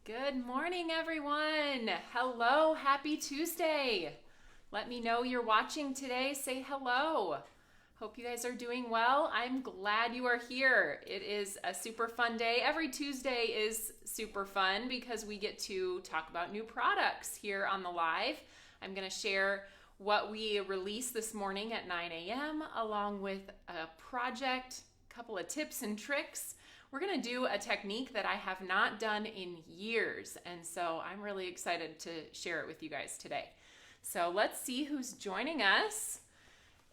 Good morning, everyone. Hello, happy Tuesday. Let me know you're watching today. Say hello. Hope you guys are doing well. I'm glad you are here. It is a super fun day. Every Tuesday is super fun because we get to talk about new products here on the live. I'm going to share what we released this morning at 9 a.m. along with a project, a couple of tips and tricks. We're going to do a technique that I have not done in years, and so I'm really excited to share it with you guys today. So let's see who's joining us.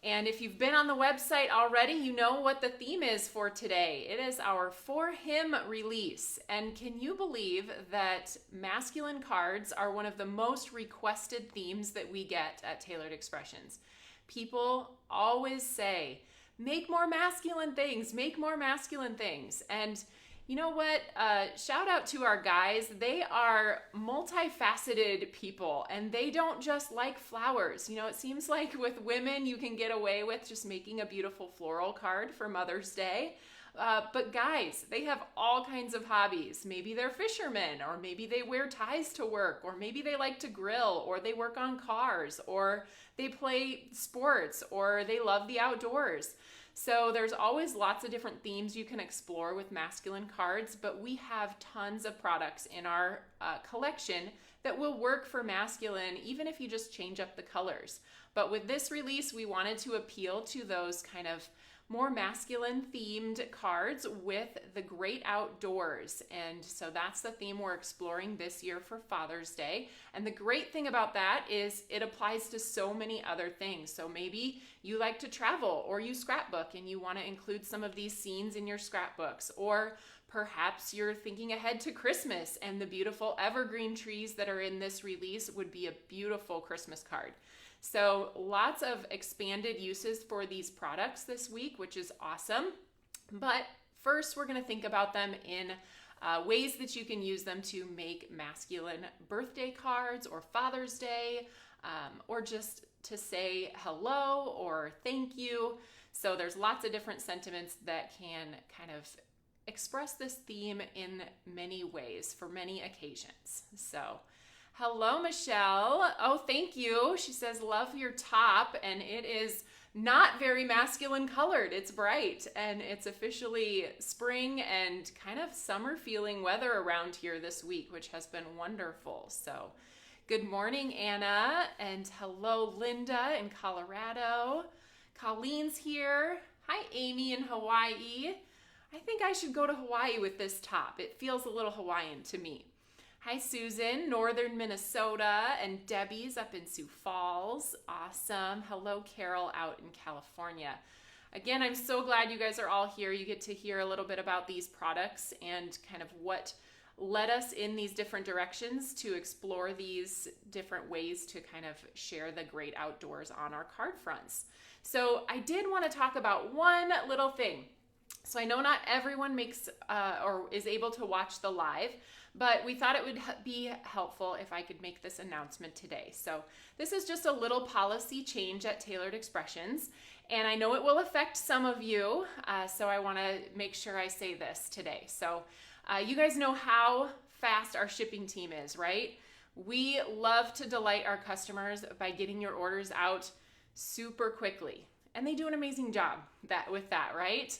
And if you've been on the website already, you know what the theme is for today. It is our For Him release. And can you believe that masculine cards are one of the most requested themes that we get at Tailored Expressions? People always say, make more masculine things, make more masculine things. And you know what? Shout out to our guys. They are multifaceted people and they don't just like flowers. You know, it seems like with women, you can get away with just making a beautiful floral card for Mother's Day. But guys, they have all kinds of hobbies. Maybe they're fishermen, or maybe they wear ties to work, or maybe they like to grill, or they work on cars, or they play sports, or they love the outdoors. So there's always lots of different themes you can explore with masculine cards, but we have tons of products in our collection that will work for masculine, even if you just change up the colors. But with this release, we wanted to appeal to those kind of more masculine themed cards with the great outdoors. And so that's the theme we're exploring this year for Father's Day. And the great thing about that is it applies to so many other things. So maybe you like to travel or you scrapbook and you want to include some of these scenes in your scrapbooks, or perhaps you're thinking ahead to Christmas and the beautiful evergreen trees that are in this release would be a beautiful Christmas card. So lots of expanded uses for these products this week, which is awesome. But first, we're going to think about them in ways that you can use them to make masculine birthday cards or Father's Day, or just to say hello or thank you. So there's lots of different sentiments that can kind of express this theme in many ways for many occasions. So hello, Michelle. Oh, thank you. She says, love your top. And it is not very masculine colored. It's bright and it's officially spring and kind of summer feeling weather around here this week, which has been wonderful. So good morning, Anna. And hello, Linda in Colorado. Colleen's here. Hi, Amy in Hawaii. I think I should go to Hawaii with this top. It feels a little Hawaiian to me. Hi, Susan, northern Minnesota, and Debbie's up in Sioux Falls. Awesome. Hello, Carol out in California. Again, I'm so glad you guys are all here. You get to hear a little bit about these products and kind of what led us in these different directions to explore these different ways to kind of share the great outdoors on our card fronts. So I did want to talk about one little thing. So I know not everyone makes or is able to watch the live, but we thought it would be helpful if I could make this announcement today. So this is just a little policy change at Tailored Expressions, and I know it will affect some of you, so I want to make sure I say this today. So you guys know how fast our shipping team is, right? We love to delight our customers by getting your orders out super quickly, and they do an amazing job with that, right?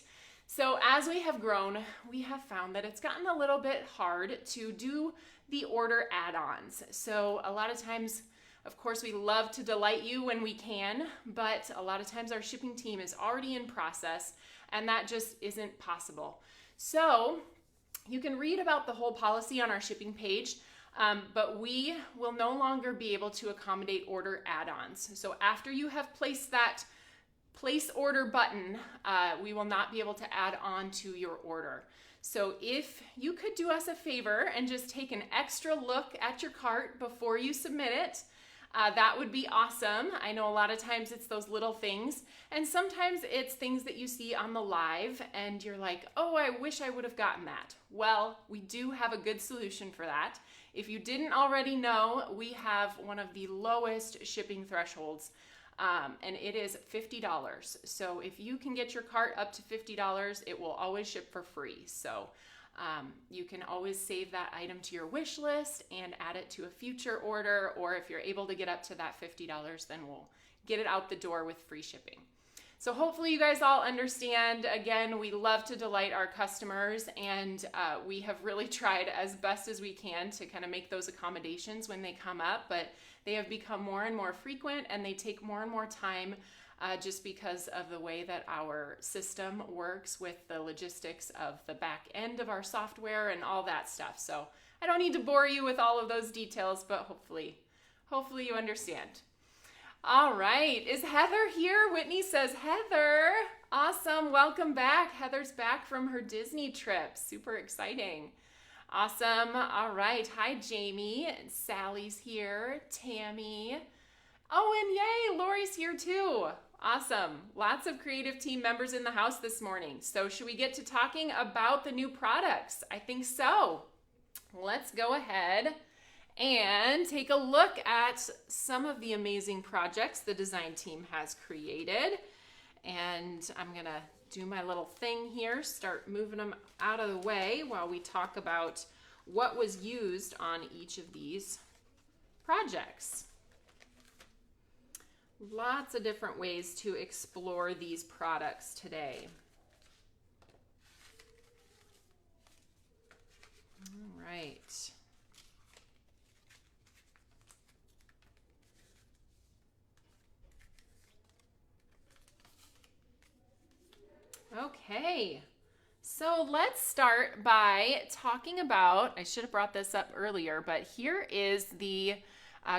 So as we have grown, we have found that it's gotten a little bit hard to do the order add-ons. So a lot of times, of course, we love to delight you when we can, but a lot of times our shipping team is already in process and that just isn't possible. So you can read about the whole policy on our shipping page, but we will no longer be able to accommodate order add-ons. So after you have placed that place order button, we will not be able to add on to your order. So if you could do us a favor and just take an extra look at your cart before you submit it, that would be awesome. I know a lot of times it's those little things, and sometimes it's things that you see on the live and you're like, oh, I wish I would have gotten that. Well, we do have a good solution for that. If you didn't already know, we have one of the lowest shipping thresholds, and it is $50. So if you can get your cart up to $50, it will always ship for free. So You can always save that item to your wish list and add it to a future order, or if you're able to get up to that $50, then we'll get it out the door with free shipping. So hopefully you guys all understand. Again, we love to delight our customers, and we have really tried as best as we can to kind of make those accommodations when they come up, but they have become more and more frequent, and they take more and more time just because of the way that our system works with the logistics of the back end of our software and all that stuff. So I don't need to bore you with all of those details, but hopefully you understand. All right, is Heather here? Whitney says, Heather, awesome, welcome back. Heather's back from her Disney trip, super exciting. Awesome, all right, hi Jamie, and Sally's here, Tammy. Oh, and yay, Lori's here too. Awesome, lots of creative team members in the house this morning. So should we get to talking about the new products? I think so. Let's go ahead and take a look at some of the amazing projects the design team has created. And I'm gonna do my little thing here, start moving them out of the way while we talk about what was used on each of these projects. Lots of different ways to explore these products today. All right. Okay, so let's start by talking about, I should have brought this up earlier, but here is the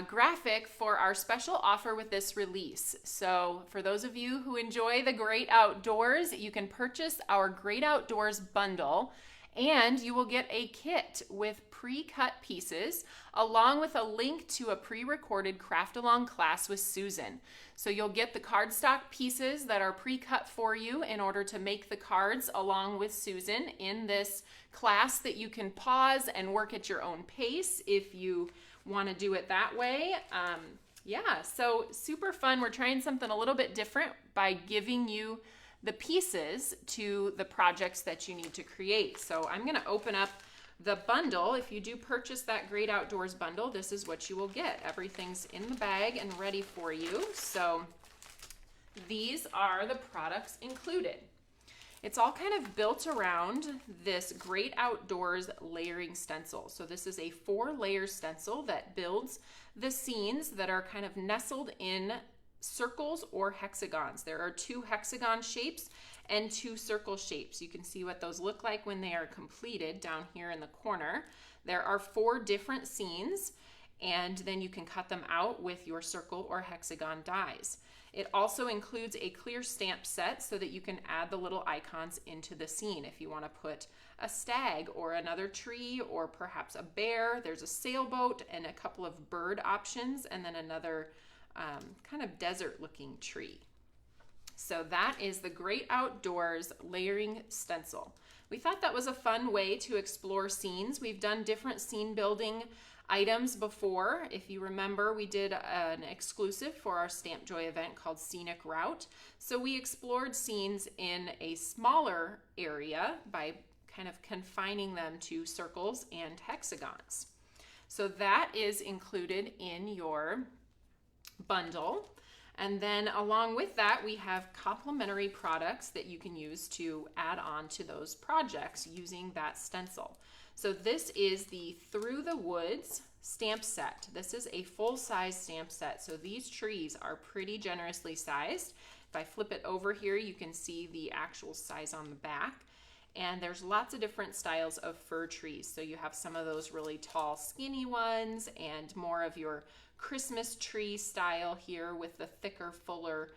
graphic for our special offer with this release. So for those of you who enjoy the Great Outdoors, you can purchase our Great Outdoors bundle, and you will get a kit with pre-cut pieces along with a link to a pre-recorded craft along class with Susan. So you'll get the cardstock pieces that are pre-cut for you in order to make the cards along with Susan in this class that you can pause and work at your own pace if you want to do it that way. Yeah, so super fun. We're trying something a little bit different by giving you the pieces to the projects that you need to create. So I'm going to open up the bundle. If you do purchase that Great Outdoors bundle, this is what you will get. Everything's in the bag and ready for you. So these are the products included. It's all kind of built around this Great Outdoors layering stencil. So this is a 4-layer stencil that builds the scenes that are kind of nestled in circles or hexagons. There are 2 hexagon shapes and 2 circle shapes. You can see what those look like when they are completed down here in the corner. There are 4 different scenes, and then you can cut them out with your circle or hexagon dies. It also includes a clear stamp set so that you can add the little icons into the scene. If you want to put a stag or another tree or perhaps a bear, there's a sailboat and a couple of bird options, and then another kind of desert looking tree. So that is the Great Outdoors layering stencil. We thought that was a fun way to explore scenes. We've done different scene building items before. If you remember, we did an exclusive for our Stamp Joy event called Scenic Route. So we explored scenes in a smaller area by kind of confining them to circles and hexagons. So that is included in your bundle. And then along with that, we have complementary products that you can use to add on to those projects using that stencil. So this is the Through the Woods stamp set. This is a full-size stamp set. So these trees are pretty generously sized. If I flip it over here, you can see the actual size on the back. And there's lots of different styles of fir trees. So you have some of those really tall, skinny ones and more of your Christmas tree style here with the thicker, fuller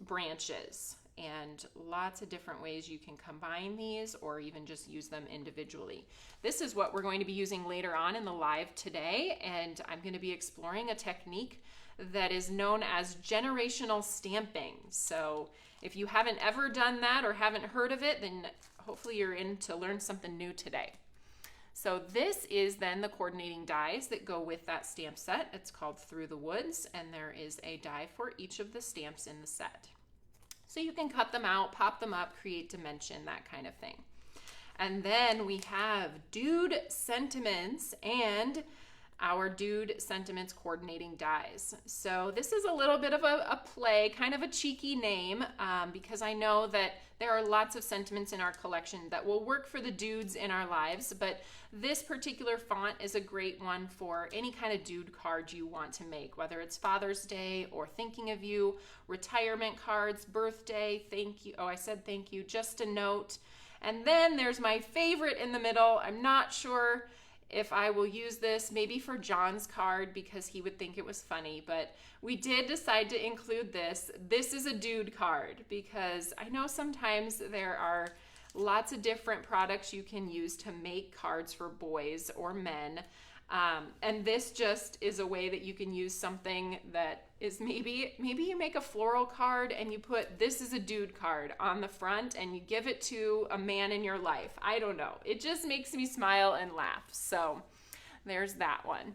branches. And lots of different ways you can combine these or even just use them individually. This is what we're going to be using later on in the live today, and I'm going to be exploring a technique that is known as generational stamping. So if you haven't ever done that or haven't heard of it, then hopefully you're in to learn something new today. So this is then the coordinating dies that go with that stamp set. It's called Through the Woods, and there is a die for each of the stamps in the set. So you can cut them out, pop them up, create dimension, that kind of thing. And then we have Dude Sentiments and our Dude Sentiments coordinating dies. So this is a little bit of a play, kind of a cheeky name, because I know that there are lots of sentiments in our collection that will work for the dudes in our lives, but this particular font is a great one for any kind of dude card you want to make, whether it's Father's Day or thinking of you, retirement cards, birthday, thank you. Oh, I said thank you, just a note. And then there's my favorite in the middle. I'm not sure if I will use this, maybe for John's card because he would think it was funny, but we did decide to include this. This is a dude card because I know sometimes there are lots of different products you can use to make cards for boys or men. And this just is a way that you can use something that is maybe you make a floral card and you put "this is a dude" card on the front and you give it to a man in your life. I don't know. It just makes me smile and laugh. So there's that one.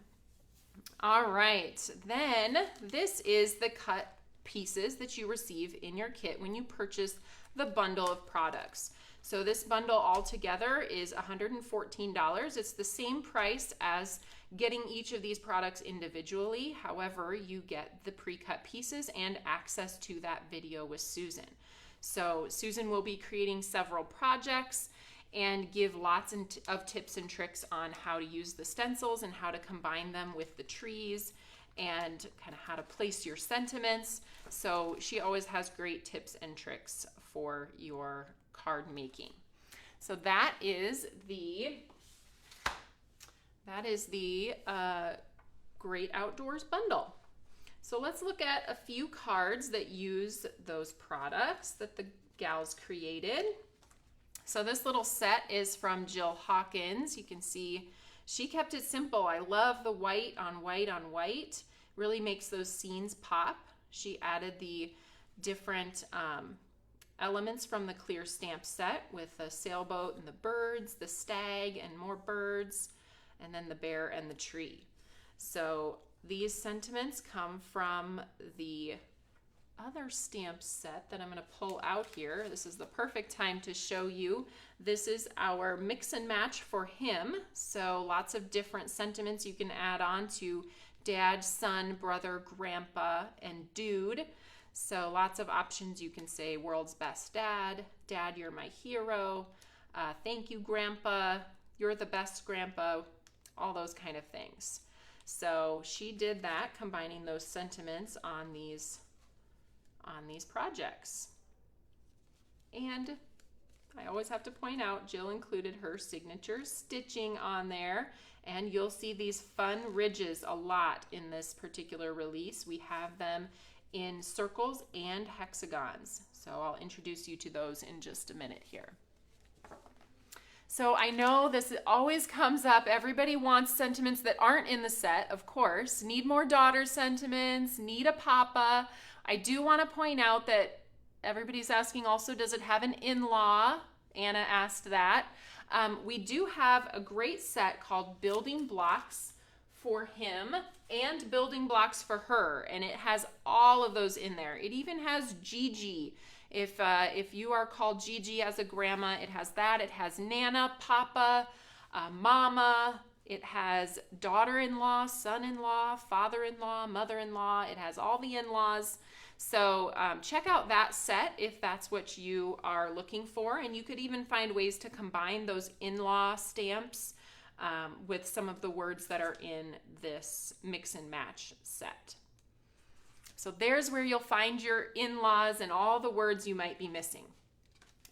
All right. Then this is the cut pieces that you receive in your kit when you purchase the bundle of products. So this bundle altogether is $114. It's the same price as getting each of these products individually. However, you get the pre-cut pieces and access to that video with Susan. So Susan will be creating several projects and give lots of tips and tricks on how to use the stencils and how to combine them with the trees and kind of how to place your sentiments. So she always has great tips and tricks for your card making. So that is the Great Outdoors bundle. So let's look at a few cards that use those products that the gals created. So this little set is from Jill Hawkins. You can see she kept it simple. I love the white on white on white. Really makes those scenes pop. She added the different elements from the clear stamp set with the sailboat and the birds, the stag and more birds, and then the bear and the tree. So these sentiments come from the other stamp set that I'm going to pull out here. This is the perfect time to show you. This is our mix and match for him. So lots of different sentiments you can add on to dad, son, brother, grandpa, and dude. So lots of options. You can say world's best dad, dad, you're my hero, thank you, grandpa, you're the best grandpa, all those kind of things. So she did that, combining those sentiments on these projects. And I always have to point out, Jill included her signature stitching on there, and you'll see these fun ridges a lot in this particular release. We have them in circles and hexagons. So I'll introduce you to those in just a minute here. So I know this always comes up. Everybody wants sentiments that aren't in the set, of course. Need more daughter sentiments, need a papa. I do want to point out that everybody's asking also, does it have an in-law? Anna asked that. We do have a great set called Building Blocks for him and Building Blocks for her, and it has all of those in there. It even has Gigi. If you are called Gigi as a grandma, it has that. It has Nana, Papa, Mama. It has daughter-in-law, son-in-law, father-in-law, mother-in-law. It has all the in-laws. So check out that set if that's what you are looking for. And you could even find ways to combine those in-law stamps with some of the words that are in this mix and match set. So there's where you'll find your in-laws and all the words you might be missing.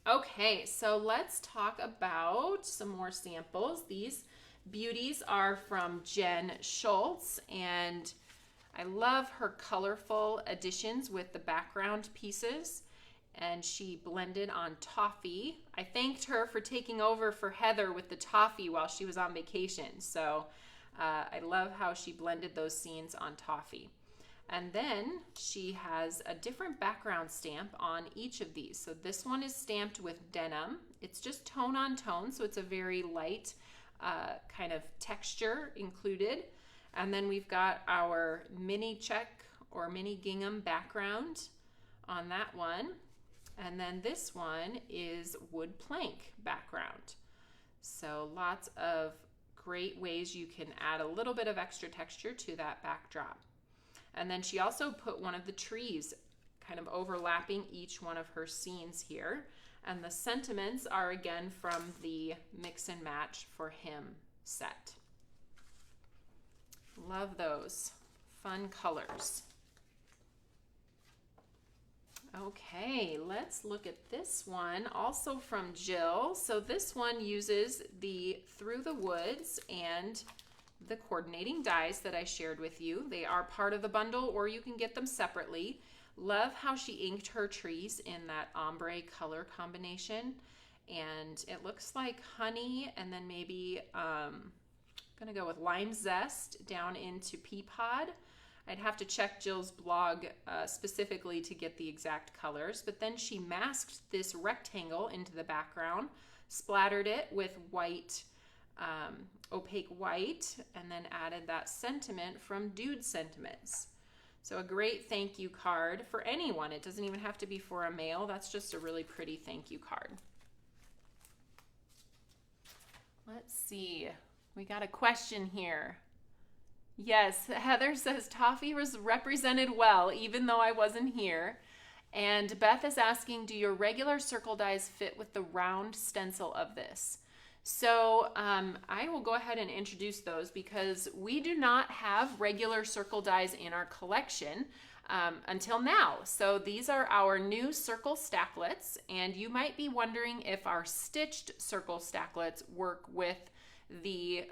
Okay, so let's talk about some more samples. These beauties are from Jen Schultz, and I love her colorful additions with the background pieces, and she blended on toffee. I thanked her for taking over for Heather with the toffee while she was on vacation, so I love how she blended those scenes on toffee. And then she has a different background stamp on each of these. So this one is stamped with denim. It's just tone on tone, so it's a very light kind of texture included. And then we've got our mini check or mini gingham background on that one. And then this one is wood plank background. So lots of great ways you can add a little bit of extra texture to that backdrop. And then she also put one of the trees kind of overlapping each one of her scenes here. And the sentiments are again from the Mix and Match for Him set. Love those fun colors. Okay, let's look at this one, also from Jill. So this one uses the Through the Woods and the coordinating dies that I shared with you. They are part of the bundle, or you can get them separately. Love how she inked her trees in that ombre color combination. And it looks like honey, and then maybe I'm gonna go with lime zest down into pea pod. I'd have to check Jill's blog specifically to get the exact colors, but then she masked this rectangle into the background, splattered it with white, opaque white, and then added that sentiment from Dude Sentiments. So a great thank you card for anyone. It doesn't even have to be for a male. That's just a really pretty thank you card. Let's see. We got a question here. Yes, Heather says toffee was represented well, even though I wasn't here. And Beth is asking, do your regular circle dies fit with the round stencil of this? So I will go ahead and introduce those because we do not have regular circle dies in our collection until now. So these are our new circle stacklets, and you might be wondering if our stitched circle stacklets work with the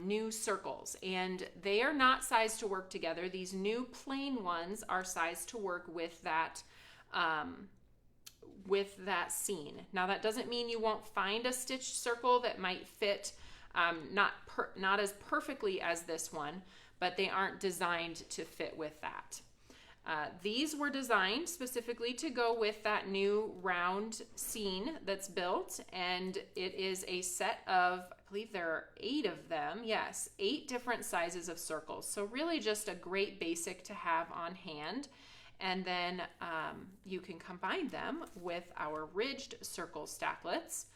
new circles, and they are not sized to work together. These new plain ones are sized to work with that scene. Now that doesn't mean you won't find a stitched circle that might fit not as perfectly as this one, but they aren't designed to fit with that. These were designed specifically to go with that new round scene that's built, and it is a set of, I believe there are 8 of them. Yes, 8 different sizes of circles. So really just a great basic to have on hand. And then you can combine them with our ridged circle stacklets,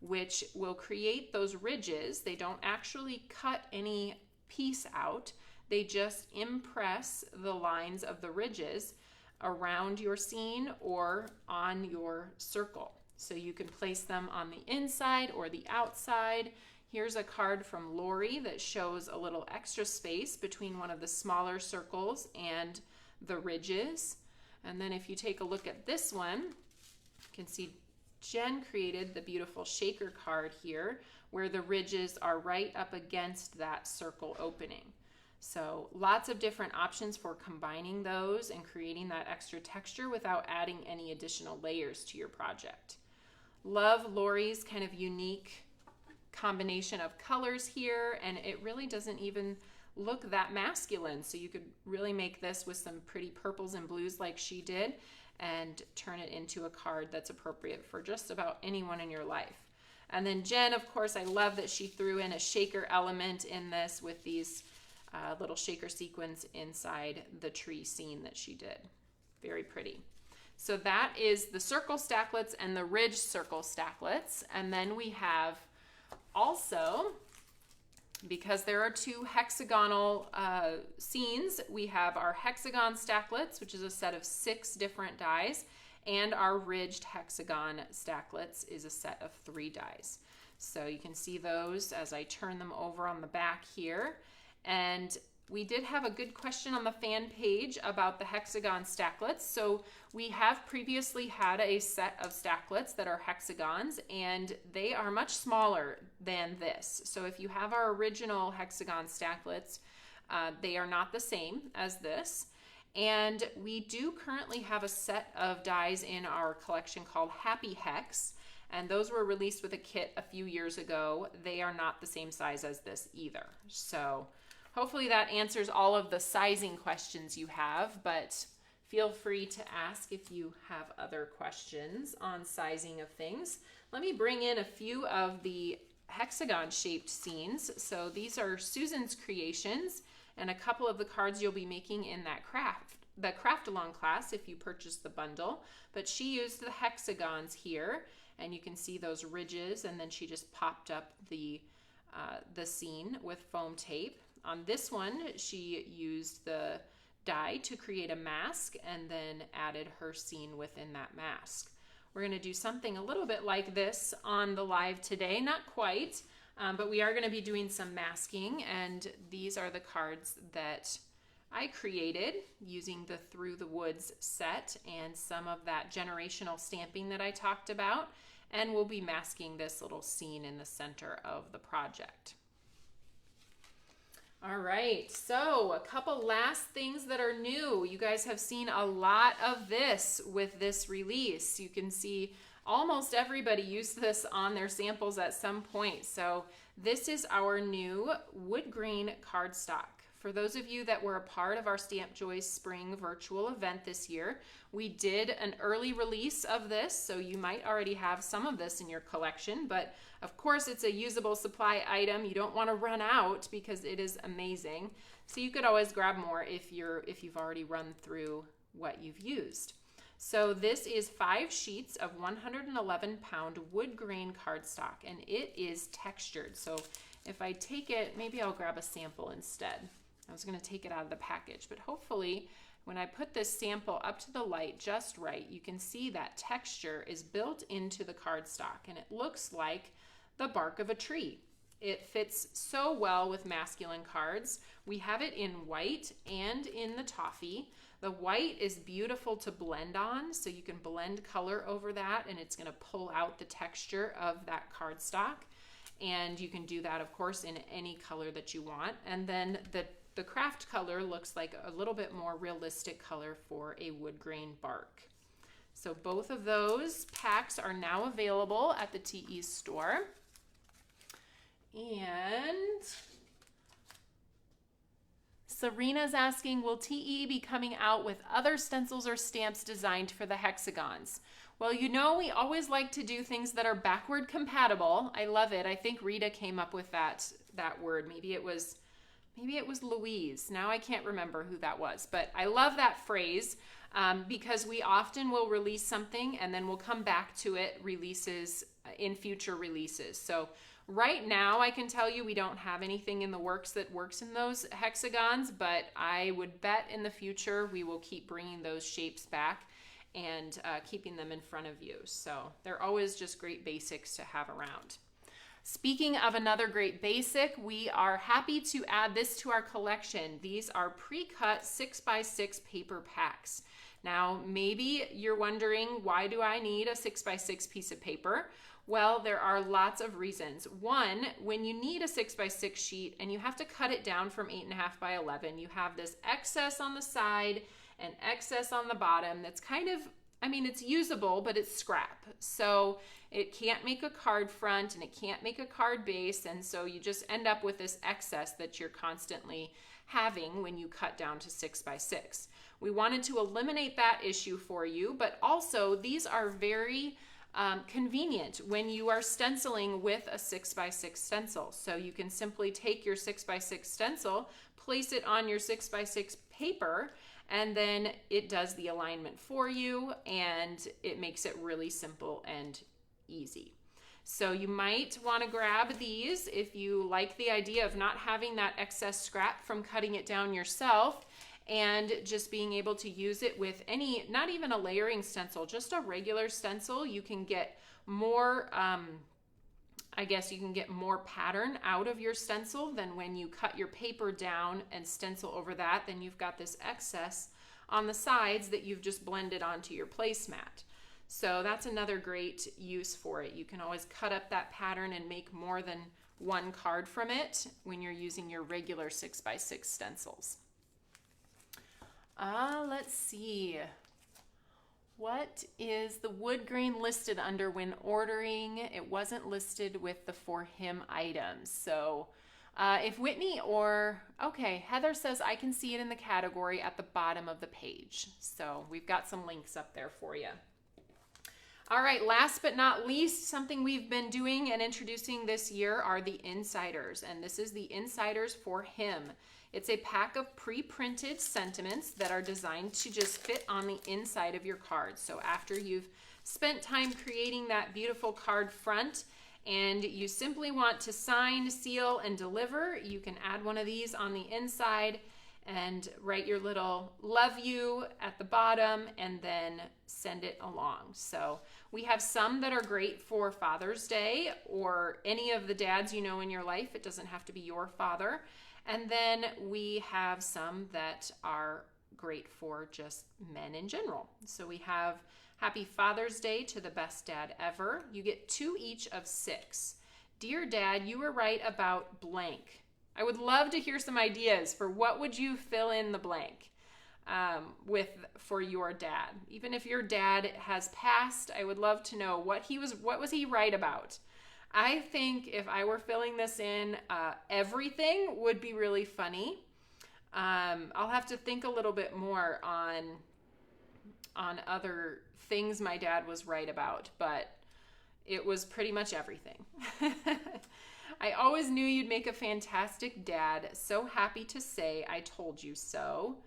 which will create those ridges. They don't actually cut any piece out. They just impress the lines of the ridges around your scene or on your circle. So you can place them on the inside or the outside. Here's a card from Lori that shows a little extra space between one of the smaller circles and the ridges. And then if you take a look at this one, you can see Jen created the beautiful shaker card here where the ridges are right up against that circle opening. So lots of different options for combining those and creating that extra texture without adding any additional layers to your project. Love Lori's kind of unique combination of colors here, and it really doesn't even look that masculine. So you could really make this with some pretty purples and blues like she did and turn it into a card that's appropriate for just about anyone in your life. And then Jen, of course, I love that she threw in a shaker element in this with these little shaker sequins inside the tree scene that she did. Very pretty. So that is the circle stacklets and the ridge circle stacklets. And then we have also, because there are 2 hexagonal scenes, we have our hexagon stacklets, which is a set of 6 different dies, and our ridged hexagon stacklets is a set of 3 dies. So you can see those as I turn them over on the back here. And we did have a good question on the fan page about the hexagon stacklets. So we have previously had a set of stacklets that are hexagons, and they are much smaller than this. So if you have our original hexagon stacklets, they are not the same as this. And we do currently have a set of dies in our collection called Happy Hex, and those were released with a kit a few years ago. They are not the same size as this either. So hopefully that answers all of the sizing questions you have, but feel free to ask if you have other questions on sizing of things. Let me bring in a few of the hexagon shaped scenes. So these are Susan's creations and a couple of the cards you'll be making in that craft along class if you purchase the bundle. But she used the hexagons here, and you can see those ridges, and then she just popped up the scene with foam tape. On this one, she used the die to create a mask and then added her scene within that mask. We're going to do something a little bit like this on the live today, not quite, but we are going to be doing some masking, and these are the cards that I created using the Through the Woods set and some of that generational stamping that I talked about, and we'll be masking this little scene in the center of the project. All right, so a couple last things that are new. You guys have seen a lot of this with this release. You can see almost everybody used this on their samples at some point. So this is our new wood grain cardstock. For those of you that were a part of our Stamp Joy Spring virtual event this year, we did an early release of this, so you might already have some of this in your collection, but of course it's a usable supply item. You don't want to run out because it is amazing. So you could always grab more if you've already run through what you've used. So this is 5 sheets of 111-pound wood grain cardstock, and it is textured. So if I take it, maybe I'll grab a sample instead. I was going to take it out of the package, but hopefully when I put this sample up to the light just right, you can see that texture is built into the cardstock, and it looks like the bark of a tree. It fits so well with masculine cards. We have it in white and in the toffee. The white is beautiful to blend on, so you can blend color over that, and it's going to pull out the texture of that cardstock. And you can do that, of course, in any color that you want. And then the craft color looks like a little bit more realistic color for a wood grain bark. So both of those packs are now available at the TE store. And Serena's asking, will TE be coming out with other stencils or stamps designed for the hexagons? Well, you know, we always like to do things that are backward compatible. I love it. I think Rita came up with that word. Maybe it was Louise. Now I can't remember who that was, but I love that phrase because we often will release something and then we'll come back to it in future releases. So right now I can tell you we don't have anything in the works that works in those hexagons, but I would bet in the future we will keep bringing those shapes back and keeping them in front of you. So they're always just great basics to have around. Speaking of another great basic, we are happy to add this to our collection. These are pre-cut 6x6 paper packs. Now, maybe you're wondering, why do I need a 6x6 piece of paper? Well, there are lots of reasons. One, when you need a 6x6 sheet and you have to cut it down from 8.5 by 11, you have this excess on the side and excess on the bottom that's kind of, it's usable, but it's scrap. So it can't make a card front and it can't make a card base, and so you just end up with this excess that you're constantly having when you cut down to 6x6. We wanted to eliminate that issue for you, but also these are very convenient when you are stenciling with a 6x6 stencil. So you can simply take your 6x6 stencil, place it on your 6x6 paper, and then it does the alignment for you, and it makes it really simple and easy. So you might want to grab these if you like the idea of not having that excess scrap from cutting it down yourself, and just being able to use it with any, not even a layering stencil, just a regular stencil. You can get more, you can get more pattern out of your stencil than when you cut your paper down and stencil over that. Then you've got this excess on the sides that you've just blended onto your placemat. So that's another great use for it. You can always cut up that pattern and make more than one card from it when you're using your regular 6x6 stencils. Let's see. What is the wood grain listed under when ordering? It wasn't listed with the For Him items. So if Whitney Heather says I can see it in the category at the bottom of the page. So we've got some links up there for you. All right, last but not least, something we've been doing and introducing this year are the insiders, and this is the insiders For Him. It's a pack of pre-printed sentiments that are designed to just fit on the inside of your card. So after you've spent time creating that beautiful card front and you simply want to sign, seal, and deliver, you can add one of these on the inside and write your little love you at the bottom and then send it along. So we have some that are great for Father's Day or any of the dads you know in your life. It doesn't have to be your father. And then we have some that are great for just men in general. So we have Happy Father's Day to the best dad ever. You get 2 each of 6. Dear Dad, you were right about blank. I would love to hear some ideas for what would you fill in the blank for your dad. Even if your dad has passed, I would love to know what was he right about. I think if I were filling this in, everything would be really funny. I'll have to think a little bit more on other things my dad was right about, but it was pretty much everything. I always knew you'd make a fantastic dad. So happy to say I told you so.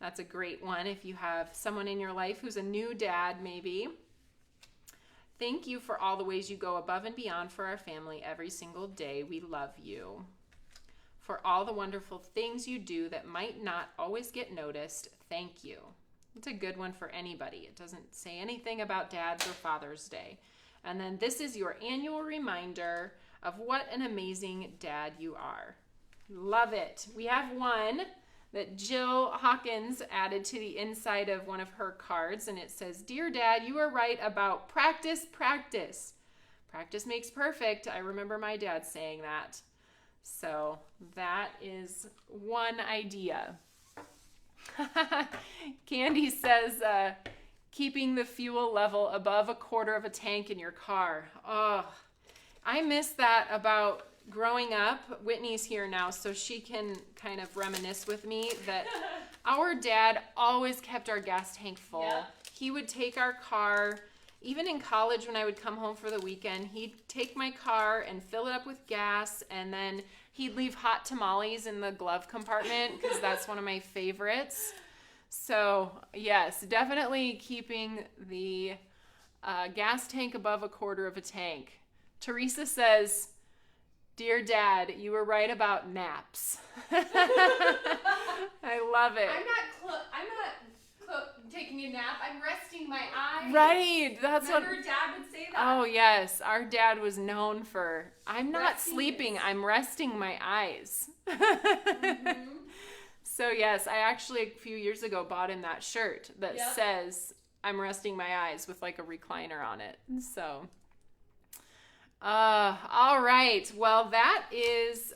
That's a great one if you have someone in your life who's a new dad maybe. Thank you for all the ways you go above and beyond for our family every single day. We love you. For all the wonderful things you do that might not always get noticed, thank you. It's a good one for anybody. It doesn't say anything about Dad's or Father's Day. And then this is your annual reminder of what an amazing dad you are. Love it. We have one that Jill Hawkins added to the inside of one of her cards, and it says, Dear Dad, you are right about practice, practice. Practice makes perfect. I remember my dad saying that. So that is one idea. Candy says, keeping the fuel level above 1/4 of a tank in your car. Oh, I miss that about growing up. Whitney's here now, so she can kind of reminisce with me that our dad always kept our gas tank full. Yeah. He would take our car, even in college when I would come home for the weekend, he'd take my car and fill it up with gas, and then he'd leave hot tamales in the glove compartment because that's one of my favorites. So yes, definitely keeping the gas tank above 1/4 of a tank. Teresa says, Dear Dad, you were right about naps. I love it. I'm not taking a nap. I'm resting my eyes. Right. That's Remember, Dad would say that. Oh, yes. Our dad was known for, I'm not sleeping. I'm resting my eyes. Mm-hmm. So, yes, I actually a few years ago bought him that shirt that says, I'm resting my eyes with like a recliner on it. So, all right. Well, that is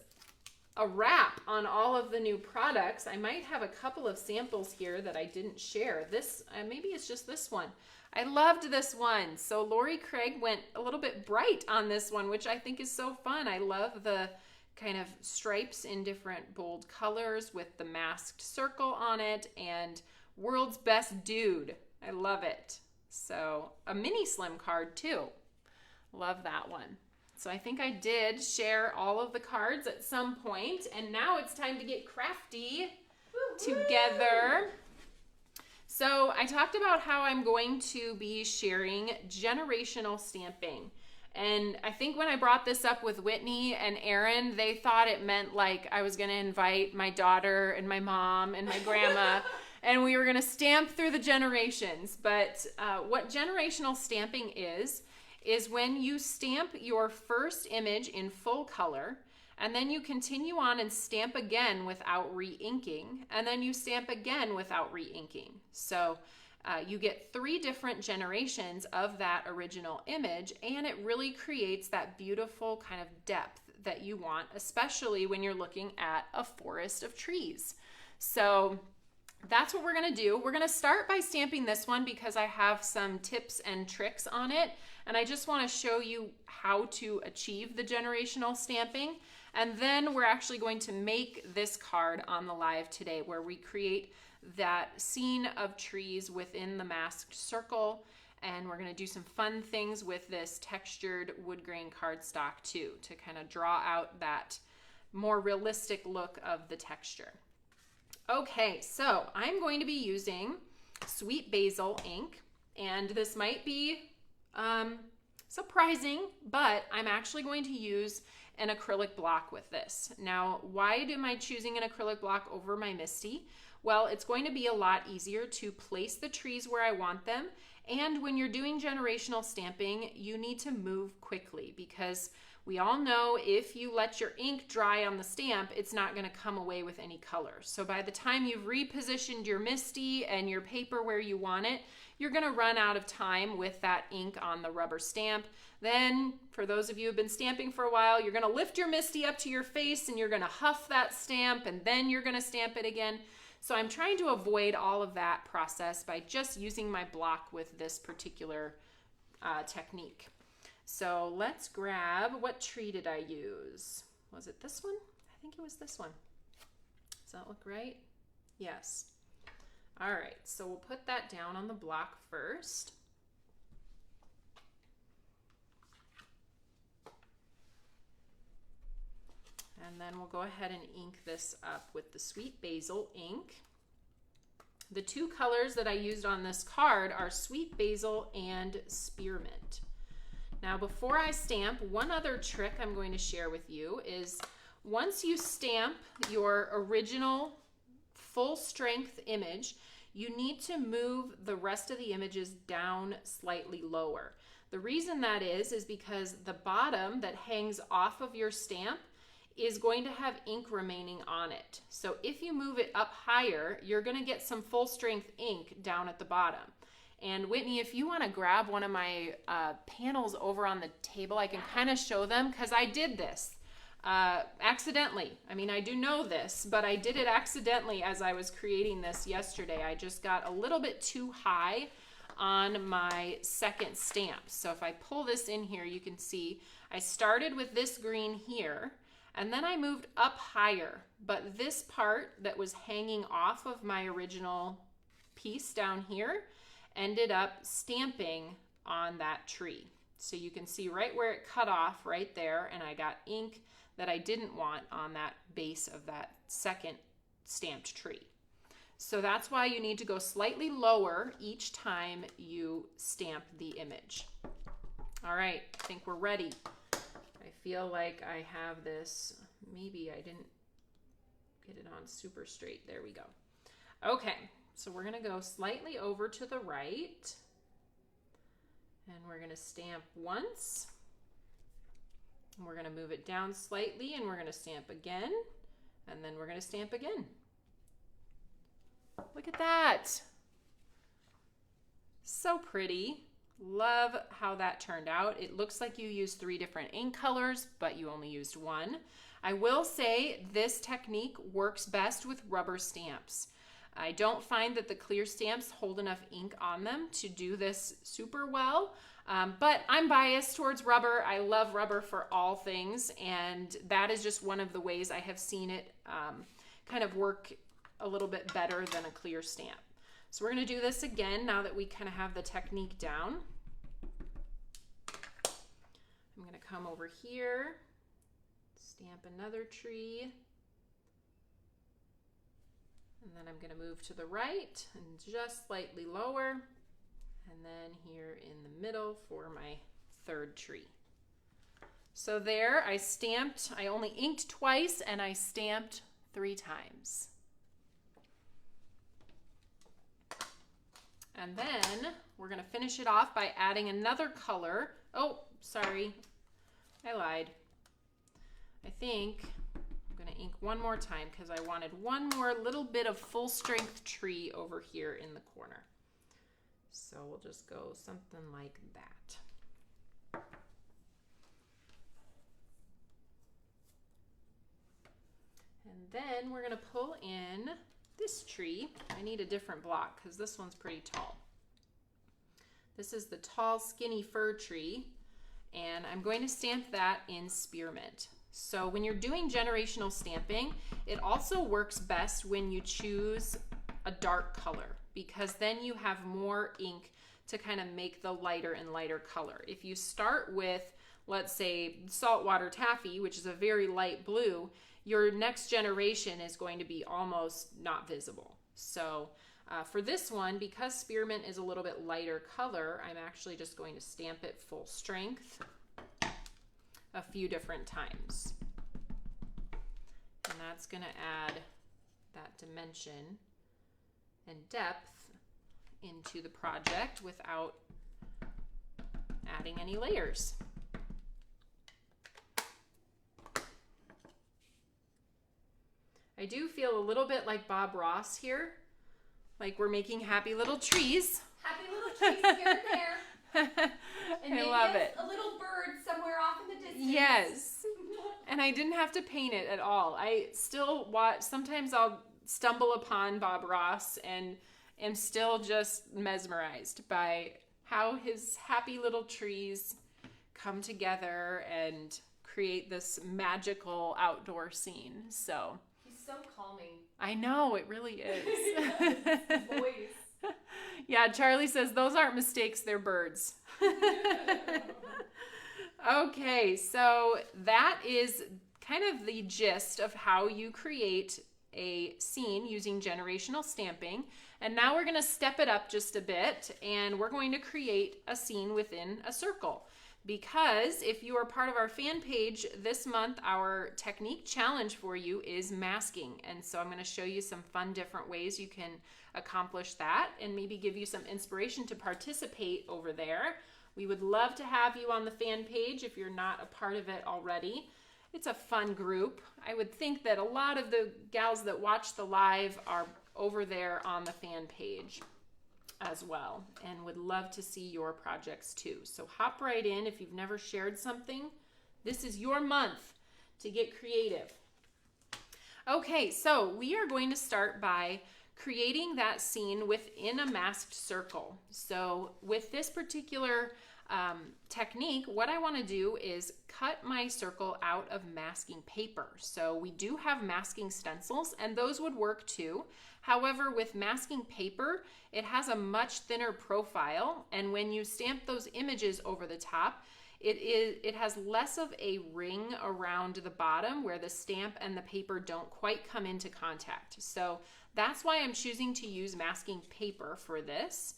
a wrap on all of the new products. I might have a couple of samples here that I didn't share. This, maybe it's just this one. I loved this one. So Lori Craig went a little bit bright on this one, which I think is so fun. I love the kind of stripes in different bold colors with the masked circle on it and World's Best Dude. I love it. So a mini slim card too. Love that one. So I think I did share all of the cards at some point, and now it's time to get crafty together. So I talked about how I'm going to be sharing generational stamping. And I think when I brought this up with Whitney and Aaron, they thought it meant like I was going to invite my daughter and my mom and my grandma and we were going to stamp through the generations. But what generational stamping is when you stamp your first image in full color, and then you continue on and stamp again without re-inking, and then you stamp again without re-inking. So you get 3 different generations of that original image, and it really creates that beautiful kind of depth that you want, especially when you're looking at a forest of trees. So that's what we're going to do. We're going to start by stamping this one because I have some tips and tricks on it, and I just want to show you how to achieve the generational stamping. And then we're actually going to make this card on the live today where we create that scene of trees within the masked circle, and we're going to do some fun things with this textured wood grain cardstock too to kind of draw out that more realistic look of the texture. Okay, so I'm going to be using Sweet Basil ink, And this might be surprising, but I'm actually going to use an acrylic block with this. Now, why am I choosing an acrylic block over my Misty? Well, it's going to be a lot easier to place the trees where I want them. And when you're doing generational stamping, you need to move quickly because we all know if you let your ink dry on the stamp, it's not going to come away with any color. So by the time you've repositioned your Misty and your paper where you want it, you're going to run out of time with that ink on the rubber stamp. Then, for those of you who have been stamping for a while, you're going to lift your Misty up to your face and you're going to huff that stamp and then you're going to stamp it again. So I'm trying to avoid all of that process by just using my block with this particular technique. So let's grab, what tree did I use? Was it this one? I think it was this one. Does that look right? Yes. All right, so we'll put that down on the block first. And then we'll go ahead and ink this up with the Sweet Basil ink. The two colors that I used on this card are Sweet Basil and Spearmint. Now, before I stamp, one other trick I'm going to share with you is once you stamp your original full-strength image, you need to move the rest of the images down slightly lower. The reason that is because the bottom that hangs off of your stamp is going to have ink remaining on it. So if you move it up higher, you're going to get some full-strength ink down at the bottom. And Whitney, if you want to grab one of my panels over on the table, I can kind of show them because I did this accidentally. I mean, I do know this, but I did it accidentally as I was creating this yesterday. I just got a little bit too high on my second stamp. So if I pull this in here, you can see I started with this green here, and then I moved up higher. But this part that was hanging off of my original piece down here ended up stamping on that tree. So you can see right where it cut off right there, and I got ink that I didn't want on that base of that second stamped tree. So that's why you need to go slightly lower each time you stamp the image. All right, I think we're ready. I feel like I have this, maybe I didn't get it on super straight. There we go. Okay, so we're gonna go slightly over to the right, and we're gonna stamp once, and we're gonna move it down slightly, and we're gonna stamp again, and then we're gonna stamp again. Look at that. So pretty. Love how that turned out. It looks like you used 3 different ink colors, but you only used 1. I will say this technique works best with rubber stamps. I don't find that the clear stamps hold enough ink on them to do this super well, but I'm biased towards rubber. I love rubber for all things, and that is just one of the ways I have seen it kind of work a little bit better than a clear stamp. So we're going to do this again now that we kind of have the technique down. I'm going to come over here, stamp another tree, and then I'm going to move to the right and just slightly lower, and then here in the middle for my third tree. So there, I stamped, I only inked twice and I stamped 3 times. And then we're going to finish it off by adding another color. Oh, sorry, I lied. I think I'm going to ink one more time because I wanted one more little bit of full strength tree over here in the corner. So we'll just go something like that. And then we're going to pull in this tree. I need a different block because this one's pretty tall. This is the tall, skinny fir tree, and I'm going to stamp that in Spearmint. So when you're doing generational stamping, it also works best when you choose a dark color because then you have more ink to kind of make the lighter and lighter color. If you start with, let's say, saltwater taffy, which is a very light blue, your next generation is going to be almost not visible. So For this one, because spearmint is a little bit lighter color, I'm actually just going to stamp it full strength a few different times. And that's going to add that dimension and depth into the project without adding any layers. I do feel a little bit like Bob Ross here, like we're making happy little trees. Happy little trees here and there. And I love it. A little bird somewhere off in the distance. Yes. And I didn't have to paint it at all. I still watch, sometimes I'll stumble upon Bob Ross and am still just mesmerized by how his happy little trees come together and create this magical outdoor scene. So he's so calming. I know, it really is. His voice. Yeah, Charlie says those aren't mistakes, they're birds. Okay, so that is kind of the gist of how you create a scene using generational stamping. And now we're going to step it up just a bit, and we're going to create a scene within a circle. Because if you are part of our fan page this month, our technique challenge for you is masking. And so I'm going to show you some fun different ways you can accomplish that and maybe give you some inspiration to participate over there. We would love to have you on the fan page if you're not a part of it already. It's a fun group. I would think that a lot of the gals that watch the live are over there on the fan page as well, and would love to see your projects too. So hop right in. If you've never shared something, this is your month to get creative. Okay, so we are going to start by creating that scene within a masked circle. So with this particular technique, what I want to do is cut my circle out of masking paper. So we do have masking stencils, and those would work too. However, with masking paper, it has a much thinner profile, and when you stamp those images over the top, it has less of a ring around the bottom where the stamp and the paper don't quite come into contact. So that's why I'm choosing to use masking paper for this.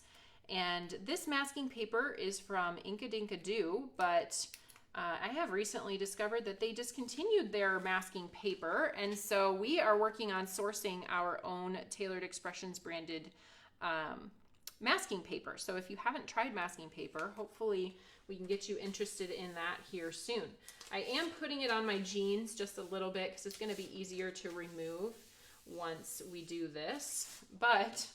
And this masking paper is from Inkadinkado, but I have recently discovered that they discontinued their masking paper, and so we are working on sourcing our own Tailored Expressions branded masking paper. So if you haven't tried masking paper, hopefully we can get you interested in that here soon. I am putting it on my jeans just a little bit because it's going to be easier to remove once we do this, but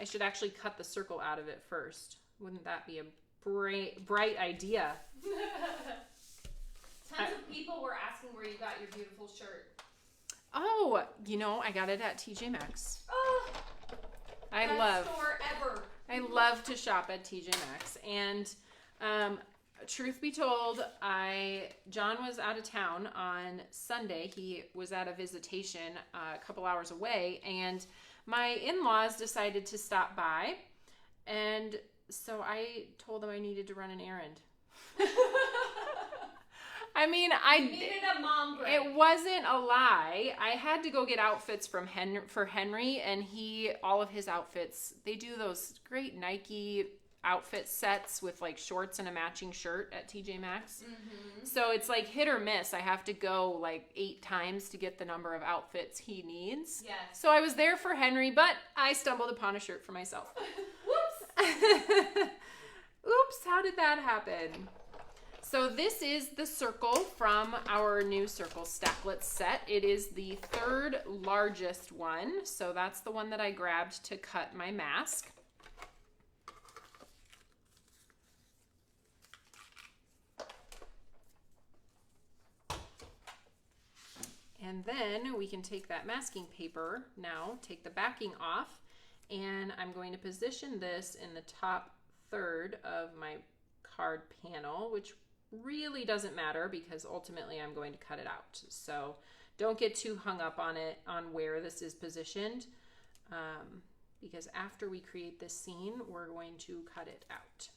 I should actually cut the circle out of it first. Wouldn't that be a bright idea? Tons of people were asking where you got your beautiful shirt. Oh, you know, I got it at TJ Maxx. Oh, best store ever. I love to shop at TJ Maxx, and truth be told, John was out of town on Sunday. He was at a visitation a couple hours away, and my in-laws decided to stop by, and so I told them I needed to run an errand. I mean, You needed a mom break. It wasn't a lie. I had to go get outfits for Henry, and all of his outfits, they do those great Nike outfit sets with like shorts and a matching shirt at TJ Maxx. Mm-hmm. So it's like hit or miss. I have to go like 8 times to get the number of outfits he needs. Yes. So I was there for Henry, but I stumbled upon a shirt for myself. Whoops. Oops, how did that happen? So this is the circle from our new circle stacklet set. It is the 3rd largest one. So that's the one that I grabbed to cut my mask. And then we can take that masking paper now, take the backing off, and I'm going to position this in the top 1/3 of my card panel, which really doesn't matter because ultimately I'm going to cut it out. So don't get too hung up on it, on where this is positioned, because after we create this scene, we're going to cut it out.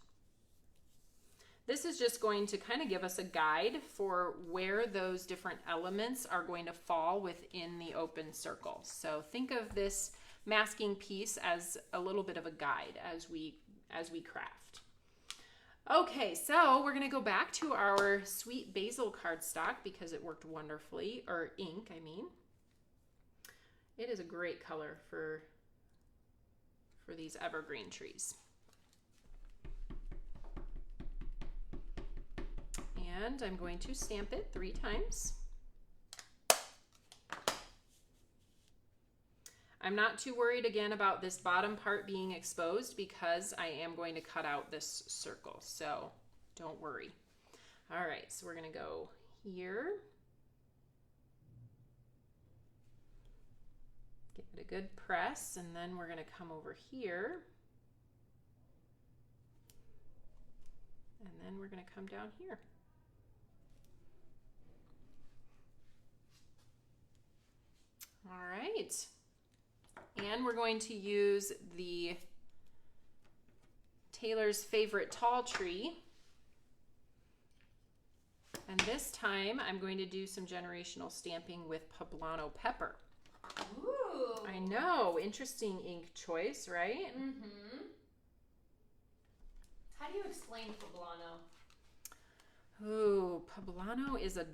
This is just going to kind of give us a guide for where those different elements are going to fall within the open circle. So think of this masking piece as a little bit of a guide as we craft. Okay, so we're gonna go back to our sweet basil cardstock because it worked wonderfully, or ink, I mean. It is a great color for these evergreen trees. And I'm going to stamp it 3 times. I'm not too worried again about this bottom part being exposed because I am going to cut out this circle, so don't worry. All right, so we're gonna go here. Give it a good press, and then we're gonna come over here. And then we're gonna come down here. All right. And we're going to use the Taylor's Favorite Tall Tree. And this time I'm going to do some generational stamping with poblano pepper. Ooh. I know, interesting ink choice, right? Mm-hmm. How do you explain poblano? Ooh, poblano is a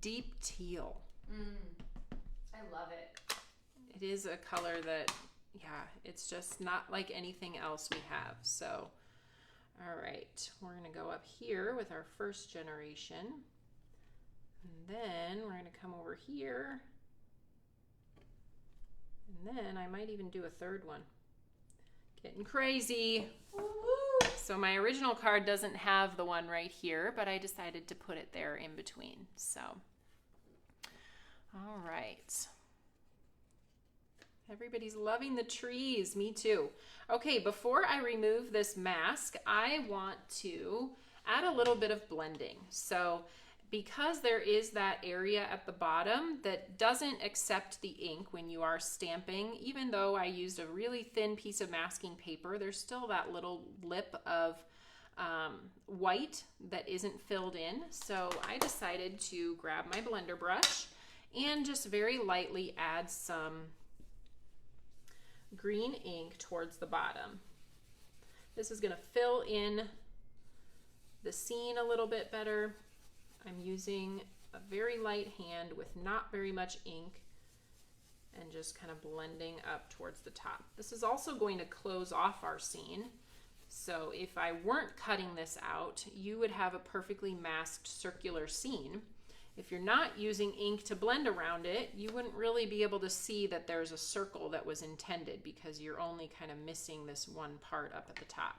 deep teal. I love it. It is a color that, yeah, it's just not like anything else we have. So, all right, we're gonna go up here with our first generation. And then we're gonna come over here. And then I might even do a third one. Getting crazy. Woo-hoo. So my original card doesn't have the one right here, but I decided to put it there in between. So, all right. Everybody's loving the trees, me too. Okay, before I remove this mask, I want to add a little bit of blending. So because there is that area at the bottom that doesn't accept the ink when you are stamping, even though I used a really thin piece of masking paper, there's still that little lip of white that isn't filled in. So I decided to grab my blender brush and just very lightly add some green ink towards the bottom. This is going to fill in the scene a little bit better. I'm using a very light hand with not very much ink and just kind of blending up towards the top. This is also going to close off our scene. So if I weren't cutting this out, you would have a perfectly masked circular scene. If you're not using ink to blend around it, you wouldn't really be able to see that there's a circle that was intended because you're only kind of missing this one part up at the top.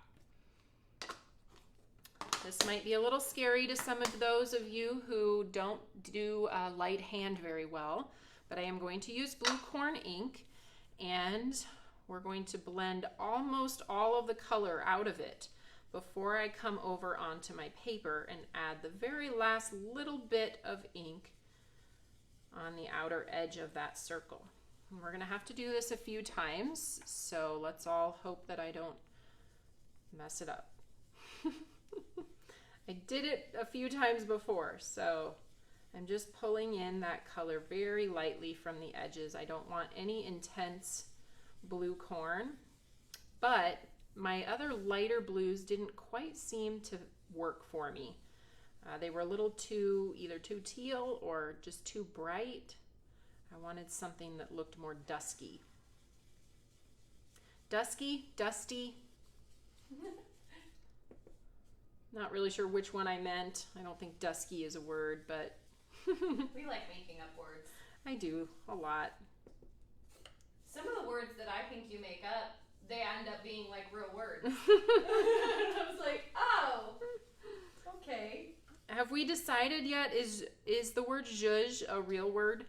This might be a little scary to some of those of you who don't do light hand very well, but I am going to use blue corn ink and we're going to blend almost all of the color out of it before I come over onto my paper and add the very last little bit of ink on the outer edge of that circle. And we're gonna have to do this a few times, so let's all hope that I don't mess it up. I did it a few times before, so I'm just pulling in that color very lightly from the edges. I don't want any intense blue corn, but my other lighter blues didn't quite seem to work for me. They were a little either too teal or just too bright. I wanted something that looked more dusky. Dusky, dusty. Not really sure which one I meant. I don't think dusky is a word, but We like making up words. I do a lot. Some of the words that I think you make up, they end up being like real words. I was like, oh, okay. Have we decided yet, is the word zhuzh a real word?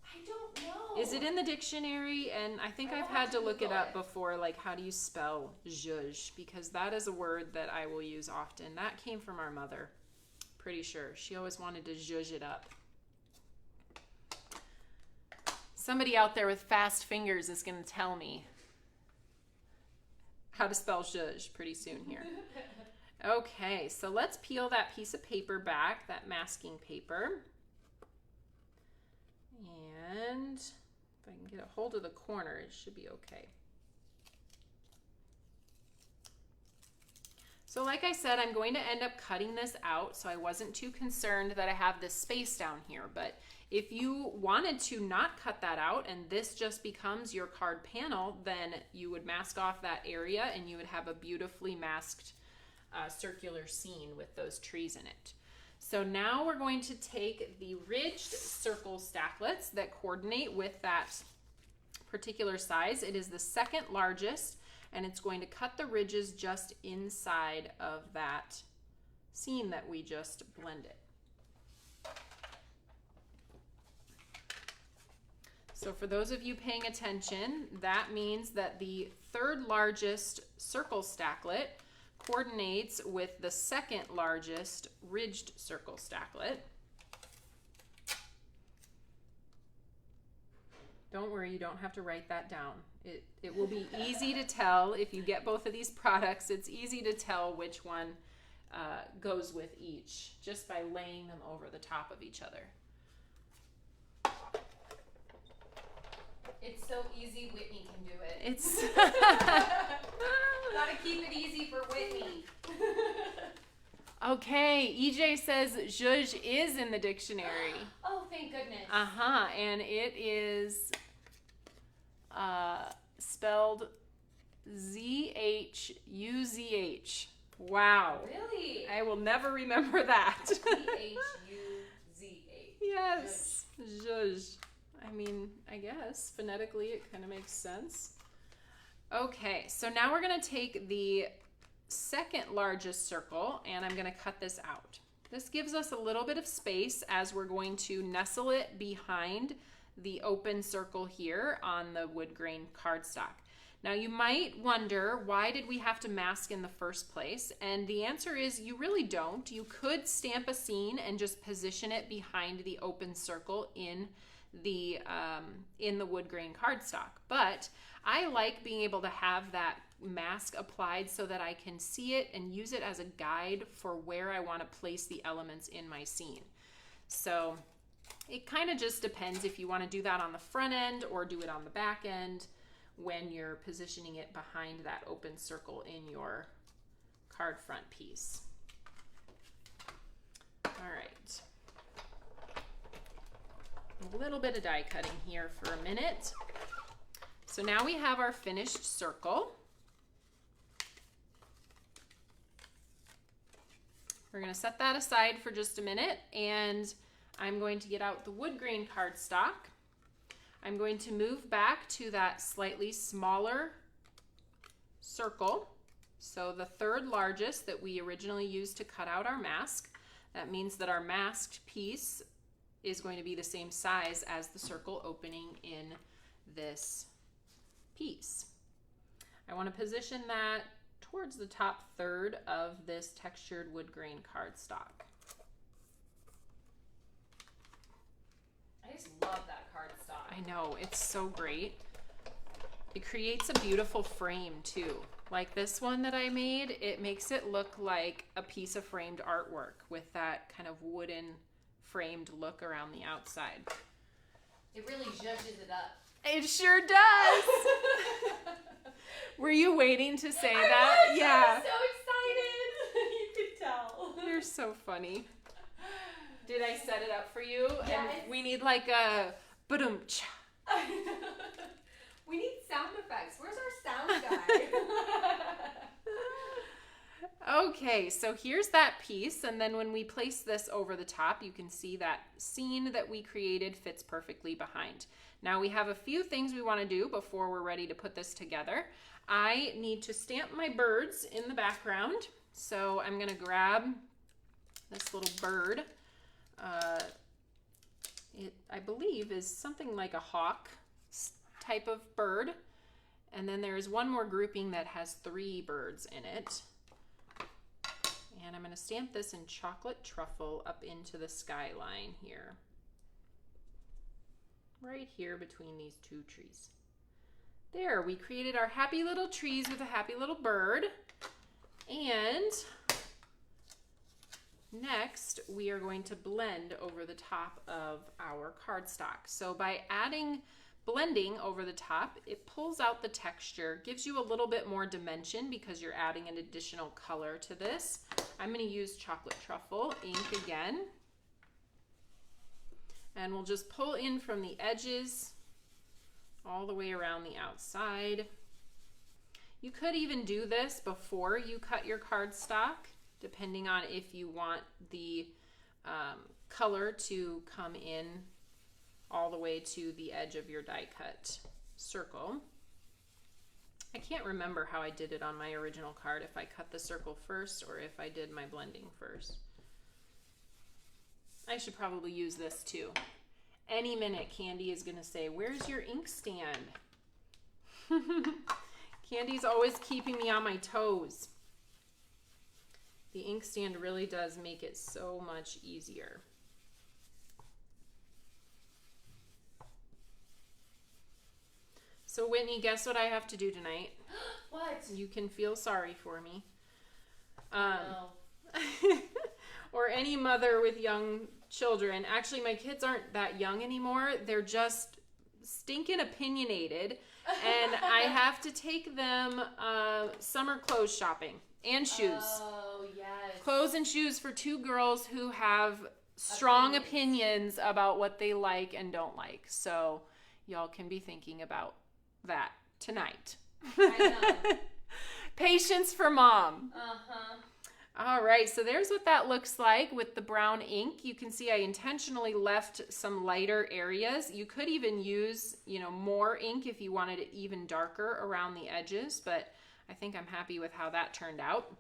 I don't know. Is it in the dictionary? And I think I I've will had have to to look it Google up it. before, like how do you spell zhuzh? Because that is a word that I will use often. That came from our mother, pretty sure. She always wanted to zhuzh it up. Somebody out there with fast fingers is going to tell me how to spell zhuzh pretty soon here. Okay, so let's peel that piece of paper back, that masking paper. And If I can get a hold of the corner, it should be okay. So like I said, I'm going to end up cutting this out, so I wasn't too concerned that I have this space down here. But if you wanted to not cut that out and this just becomes your card panel, then you would mask off that area and you would have a beautifully masked circular scene with those trees in it. So now we're going to take the ridged circle stacklets that coordinate with that particular size. It is the second largest, and it's going to cut the ridges just inside of that scene that we just blended. So for those of you paying attention, that means that the third largest circle stacklet coordinates with the second largest ridged circle stacklet. Don't worry, you don't have to write that down. It will be easy to tell if you get both of these products. It's easy to tell which one goes with each just by laying them over the top of each other. It's so easy, Whitney can do it. It's Gotta keep it easy for Whitney. okay. EJ says zhuzh is in the dictionary. Oh, thank goodness. And it is spelled Z-H-U-Z-H. Wow. Really? I will never remember that. Z-H-U-Z-H. Yes. Zhuzh. I mean, I guess phonetically it kind of makes sense. Okay, so now we're going to take the second largest circle and I'm going to cut this out. This gives us a little bit of space as we're going to nestle it behind the open circle here on the wood grain cardstock. Now you might wonder, why did we have to mask in the first place? And the answer is you really don't. You could stamp a scene and just position it behind the open circle in the wood grain cardstock. But I like being able to have that mask applied so that I can see it and use it as a guide for where I want to place the elements in my scene. So it kind of just depends if you want to do that on the front end or do it on the back end when you're positioning it behind that open circle in your card front piece. All right. A little bit of die cutting here for a minute. So now we have our finished circle. We're going to set that aside for just a minute, and I'm going to get out the wood grain cardstock. I'm going to move back to that slightly smaller circle. So the third largest that we originally used to cut out our mask. That means that our masked piece is going to be the same size as the circle opening in this piece. I want to position that towards the top third of this textured wood grain cardstock. I just love that cardstock. I know, it's so great. It creates a beautiful frame too. Like this one that I made, it makes it look like a piece of framed artwork with that kind of wooden framed look around the outside. It really zhuzhes it up. It sure does. Were you waiting to say that? Yeah. I was so excited. You could tell. You're so funny. Did I set it up for you? Yes. And we need like a ba-dum-cha. We need sound effects. Where's our sound guy? Okay, so here's that piece, and then when we place this over the top, you can see that scene that we created fits perfectly behind. Now we have a few things we want to do before we're ready to put this together. I need to stamp my birds in the background, so I'm going to grab this little bird. It, I believe, is something like a hawk type of bird, and then there's one more grouping that has 3 birds in it. And I'm going to stamp this in chocolate truffle up into the skyline here. Right here between these 2 trees. There, we created our happy little trees with a happy little bird. And next, we are going to blend over the top of our cardstock. So by adding blending over the top, it pulls out the texture, gives you a little bit more dimension because you're adding an additional color to this. I'm going to use chocolate truffle ink again. And we'll just pull in from the edges all the way around the outside. You could even do this before you cut your cardstock, depending on if you want the color to come in all the way to the edge of your die cut circle. I can't remember how I did it on my original card, if I cut the circle first or if I did my blending first. I should probably use this too. Any minute Candy is going to say, "Where's your ink stand?" Candy's always keeping me on my toes. The ink stand really does make it so much easier. So Whitney, guess what I have to do tonight? What? You can feel sorry for me. No. Or any mother with young children. Actually, my kids aren't that young anymore. They're just stinking opinionated. And I have to take them summer clothes shopping and shoes. Oh, yes. Clothes and shoes for two girls who have strong opinions about what they like and don't like. So y'all can be thinking about that tonight. I know. Patience for mom. Uh-huh. All right, so there's what that looks like with the brown ink. You can see I intentionally left some lighter areas. You could even use, more ink if you wanted it even darker around the edges, but I think I'm happy with how that turned out.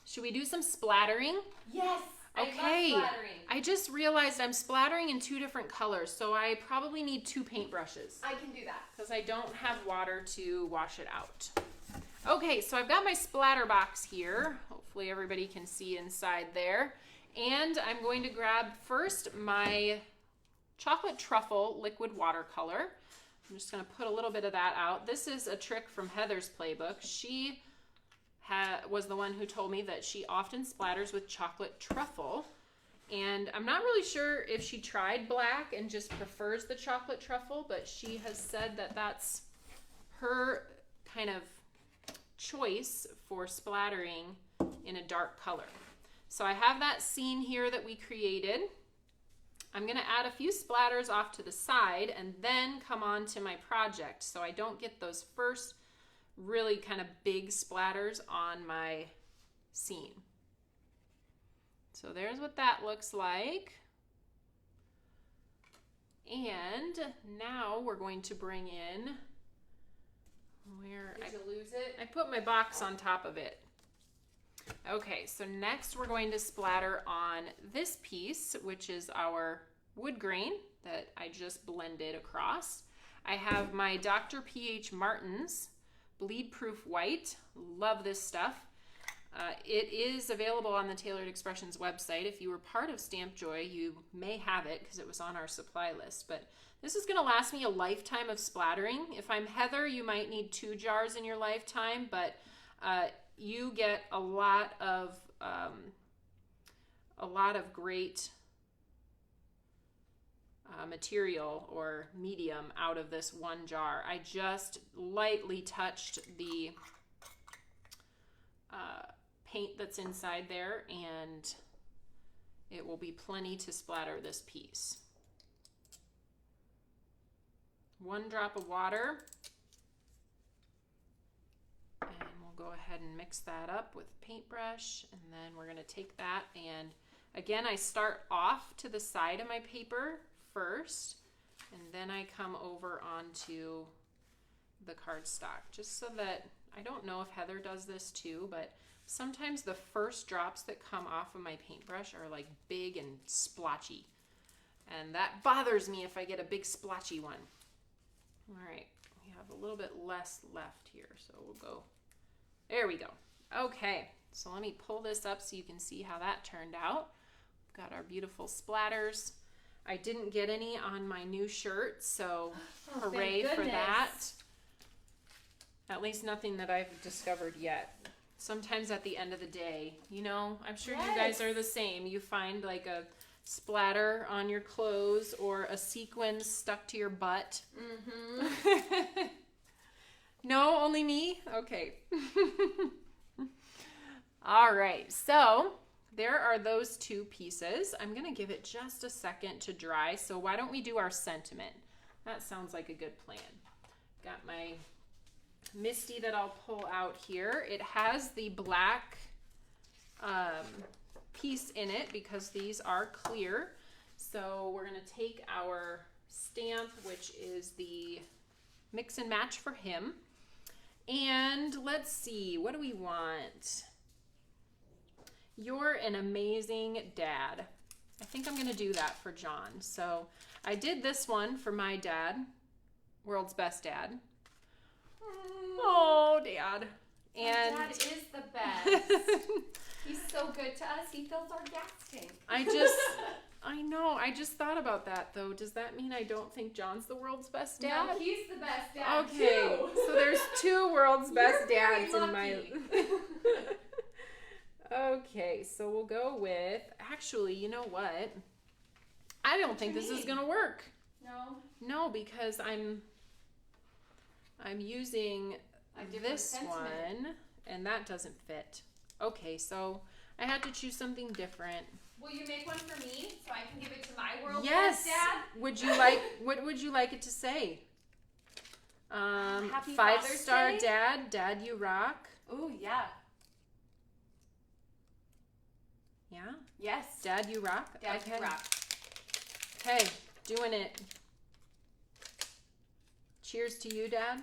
Should we do some splattering? Yes. Okay. I love splattering. I just realized I'm splattering in 2 different colors, so I probably need 2 paintbrushes I can do that. because I don't have water to wash it out. Okay, so I've got my splatter box here. Hopefully everybody can see inside there. And I'm going to grab first my chocolate truffle liquid watercolor. I'm just going to put a little bit of that out. This is a trick from Heather's playbook. She was the one who told me that she often splatters with chocolate truffle. And I'm not really sure if she tried black and just prefers the chocolate truffle, but she has said that that's her kind of choice for splattering in a dark color. So I have that scene here that we created. I'm going to add a few splatters off to the side and then come on to my project so I don't get those first really kind of big splatters on my scene. So there's what that looks like. And now we're going to bring in Did you lose it? I put my box on top of it. Okay, so next we're going to splatter on this piece, which is our wood grain that I just blended across. I have my Dr. P.H. Martin's Bleed Proof White. Love this stuff. It is available on the Tailored Expressions website. If you were part of Stamp Joy, you may have it because it was on our supply list. But this is going to last me a lifetime of splattering. If I'm Heather, you might need 2 jars in your lifetime, but you get a lot of great material or medium out of this 1 jar. I just lightly touched the paint that's inside there, and it will be plenty to splatter this piece. 1 drop of water, and we'll go ahead and mix that up with a paintbrush, and then we're going to take that, and again I start off to the side of my paper first, and then I come over onto the cardstock, just so that, I don't know if Heather does this too, but sometimes the first drops that come off of my paintbrush are like big and splotchy, and that bothers me if I get a big splotchy one. All right, we have a little bit less left here, so we'll go, there we go. Okay, so let me pull this up so you can see how that turned out. We've got our beautiful splatters. I didn't get any on my new shirt, so hooray for that. At least nothing that I've discovered yet. Sometimes at the end of the day, I'm sure you guys are the same. You find like a splatter on your clothes or a sequin stuck to your butt. Mm-hmm. No, only me? Okay. All right, so there are those two pieces. I'm going to give it just a second to dry. So why don't we do our sentiment? That sounds like a good plan. Got my Misty that I'll pull out here. It has the black piece in it because these are clear. So we're going to take our stamp, which is the mix and match for him. And let's see, what do we want? You're an amazing dad. I think I'm going to do that for John. So I did this one for my dad, world's best dad. Oh, Dad. And My dad is the best. He's so good to us. He fills our gas tank. I know. I just thought about that, though. Does that mean I don't think John's the world's best dad? No, he's the best dad, okay. too. So there's two world's best dads in my... lucky. Okay, so we'll go with... Actually, you know what? I don't think this is going to work. No? No, because I'm using this sentiment. one, and that doesn't fit. Okay, so I had to choose something different. Will you make one for me so I can give it to my world Yes. dad? Would you like? What would you like it to say? Happy 5-star Father's Day? dad. Dad, you rock. Ooh, yeah. Yeah. Yes. Dad, you rock. Dad, okay. you rock. Okay, doing it. Cheers to you, Dad.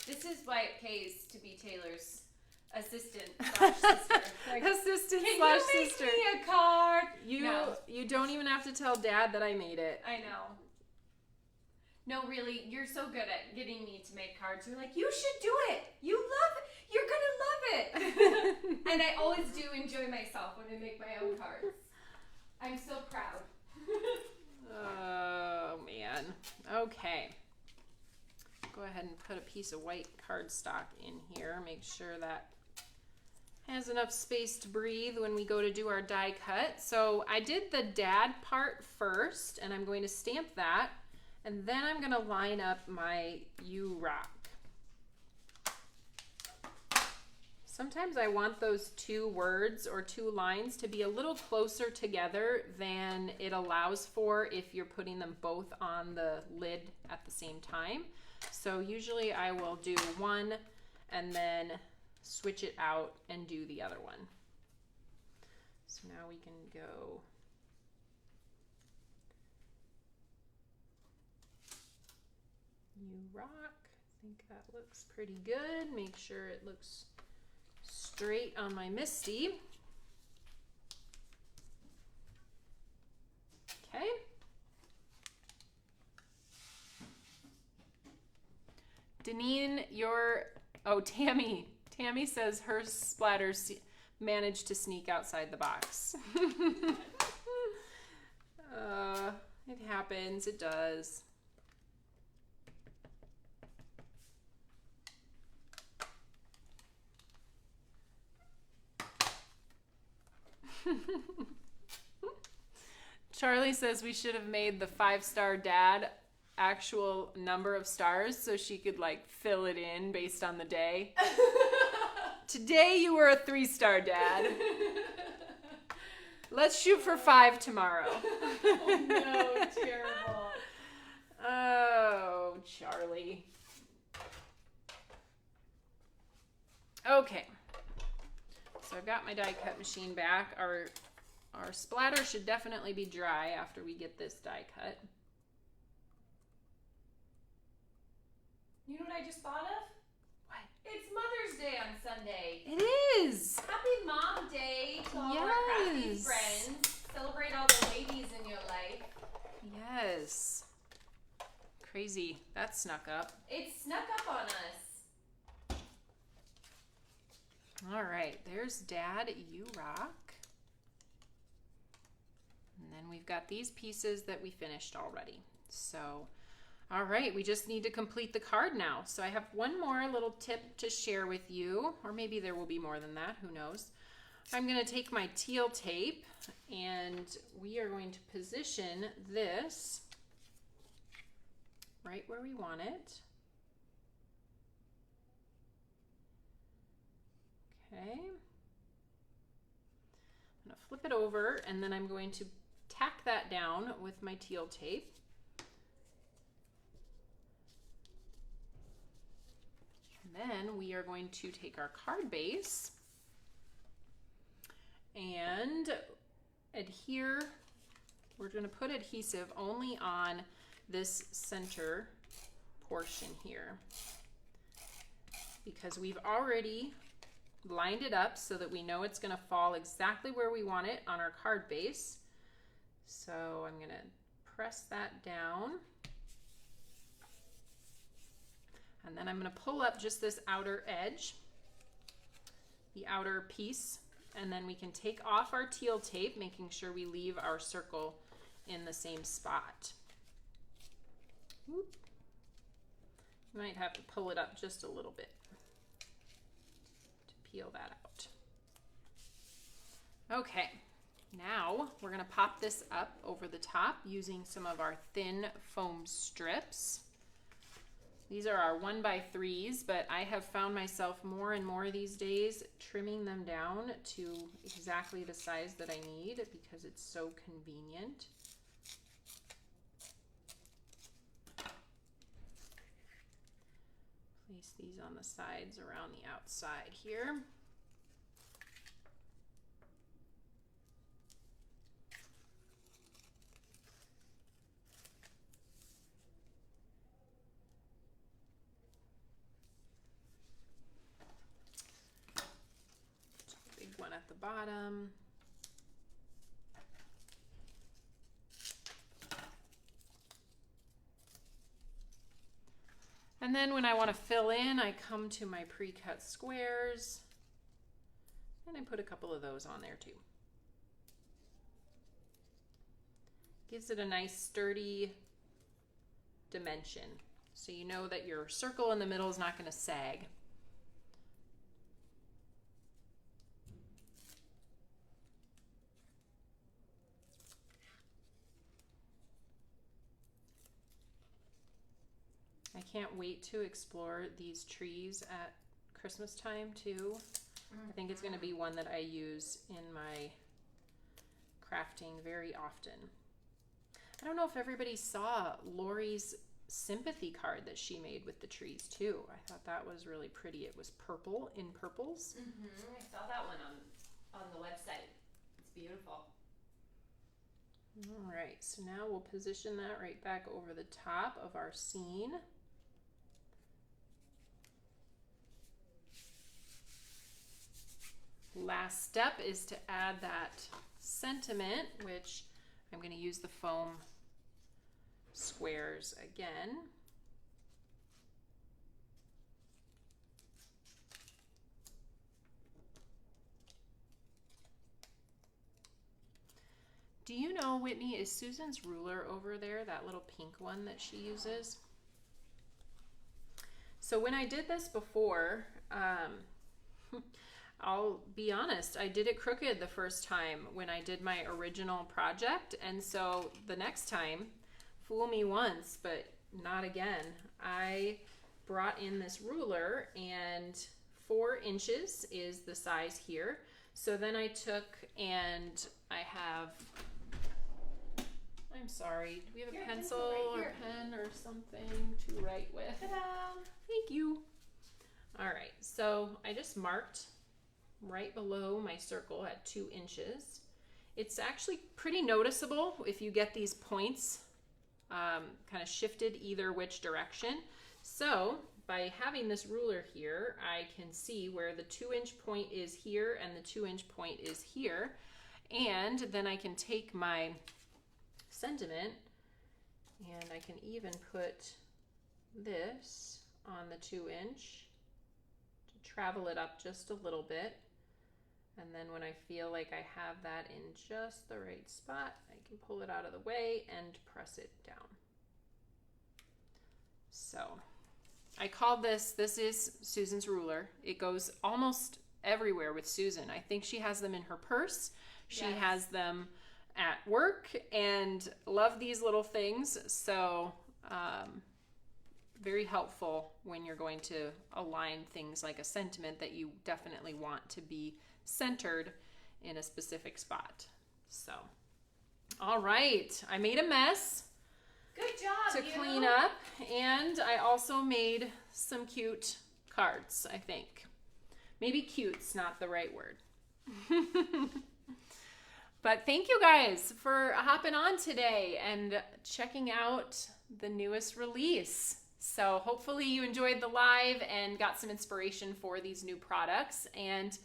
This is why it pays to be Taylor's assistant/sister. Assistant Can slash you make sister. me a card? You don't even have to tell Dad that I made it. I know. No, really, you're so good at getting me to make cards. You're like, you should do it. You love it. You're gonna love it. And I always do enjoy myself when I make my own cards. I'm so proud. Oh man. Okay. Go ahead and put a piece of white cardstock in here. Make sure that has enough space to breathe when we go to do our die cut. So I did the dad part first, and I'm going to stamp that, and then I'm going to line up my You Rock. Sometimes I want those two words or two lines to be a little closer together than it allows for if you're putting them both on the lid at the same time. So usually I will do one and then switch it out and do the other one. So now we can go You Rock. I think that looks pretty good. Make sure it looks straight on my Misty. Okay. Deneen, Tammy. Tammy says her splatters managed to sneak outside the box. It happens. It does. Charlie says we should have made the 5-star dad actual number of stars so she could like fill it in based on the day. Today you were a 3-star dad. Let's shoot for 5 tomorrow. Oh no, terrible. Oh, Charlie. Okay. So I've got my die cut machine back. Our splatter should definitely be dry after we get this die cut. You know what I just thought of? What? It's Mother's Day on Sunday. It is. Happy Mom Day to all our crafty friends. Celebrate all the ladies in your life. Yes. Crazy. That snuck up. It snuck up on us. All right. There's Dad, You Rock. And then we've got these pieces that we finished already. So, all right. We just need to complete the card now. So I have one more little tip to share with you. Or maybe there will be more than that. Who knows? I'm going to take my teal tape and we are going to position this right where we want it. Okay. I'm going to flip it over and then I'm going to tack that down with my teal tape. And then we are going to take our card base and adhere. We're going to put adhesive only on this center portion here because we've already lined it up so that we know it's going to fall exactly where we want it on our card base. So I'm going to press that down. And then I'm going to pull up just this outer edge, the outer piece, and then we can take off our teal tape, making sure we leave our circle in the same spot. Whoop. You might have to pull it up just a little bit to peel that out. Okay, now we're going to pop this up over the top using some of our thin foam strips. These are our 1x3s, but I have found myself more and more these days trimming them down to exactly the size that I need because it's so convenient. Place these on the sides around the outside here. One at the bottom. And then when I want to fill in, I come to my pre-cut squares and I put a couple of those on there too. Gives it a nice sturdy dimension. So you know that your circle in the middle is not going to sag. I can't wait to explore these trees at Christmas time too. I think it's going to be one that I use in my crafting very often. I don't know if everybody saw Lori's sympathy card that she made with the trees too. I thought that was really pretty. It was purple in purples. I saw that one on the website. It's beautiful. All right, so now we'll position that right back over the top of our scene. Last step is to add that sentiment, which I'm going to use the foam squares again. Do you know, Whitney, is Susan's ruler over there, that little pink one that she uses? So when I did this before, I'll be honest, I did it crooked the first time when I did my original project. And so the next time, fool me once, but not again. I brought in this ruler and 4 inches is the size here. So then I took and I have, I'm sorry, do we have a pencil or pen or something to write with? Ta-da! Thank you. All right, so I just marked right below my circle at 2 inches. It's actually pretty noticeable if you get these points kind of shifted either which direction. So by having this ruler here, I can see where the 2-inch point is here and the 2-inch point is here. And then I can take my sentiment and I can even put this on the 2-inch to travel it up just a little bit. And then when I feel like I have that in just the right spot, I can pull it out of the way and press it down. So I called this is Susan's ruler. It goes almost everywhere with Susan. I think she has them in her purse. She Yes. has them at work, and love these little things. So very helpful when you're going to align things like a sentiment that you definitely want to be centered in a specific spot. So, all right, I made a mess Good job, to clean up, and I also made some cute cards, I think. Maybe cute's not the right word. But thank you guys for hopping on today and checking out the newest release. So hopefully you enjoyed the live and got some inspiration for these new products. And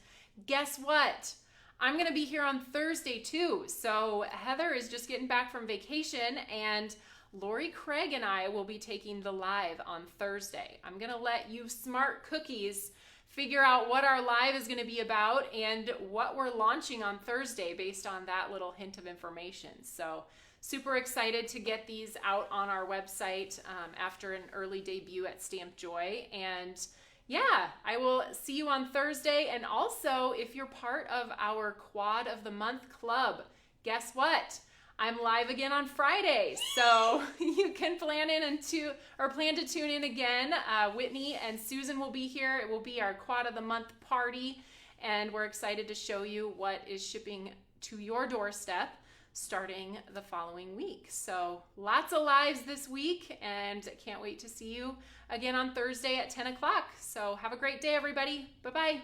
guess what? I'm going to be here on Thursday too. So Heather is just getting back from vacation, and Lori Craig and I will be taking the live on Thursday. I'm going to let you smart cookies figure out what our live is going to be about and what we're launching on Thursday based on that little hint of information. So super excited to get these out on our website after an early debut at Stamp Joy. And yeah, I will see you on Thursday. And also, if you're part of our Quad of the Month Club, guess what? I'm live again on Friday, so you can plan to tune in again. Whitney and Susan will be here. It will be our Quad of the Month party, and we're excited to show you what is shipping to your doorstep starting the following week. So lots of lives this week, and can't wait to see you again on Thursday at 10 o'clock. So have a great day, everybody. Bye-bye.